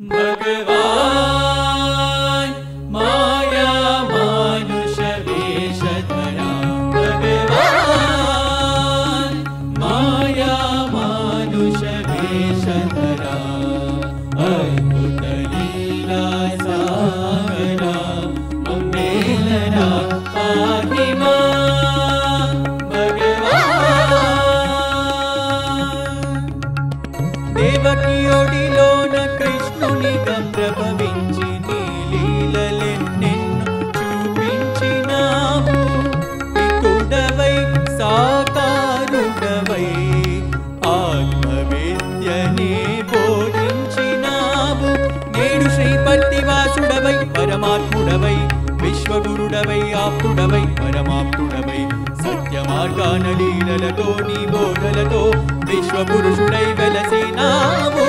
भगवान माया मानुष वेशधरा भगवान माया मानुष वेशधरा अद्भुत लीला सागरा मम्मेलना पाहि मां भगवान देवकियोडिलोन कृष्णुनिगा प्रभविंచి నీ లీలలెన్నెన్నో చూపించినావు వికుడవై సాకారుడవై ఆత్మవిద్యనే బోధించినావు నేడు శ్రీపతివాసుడవై పరమాత్ముడవై విశ్వగురుడవై ఆప్తుడవై పరమాప్తుడవై సత్య మార్గాన లీలలతో నీ బోధలతో విశ్వపురుషుడై వెలసినావు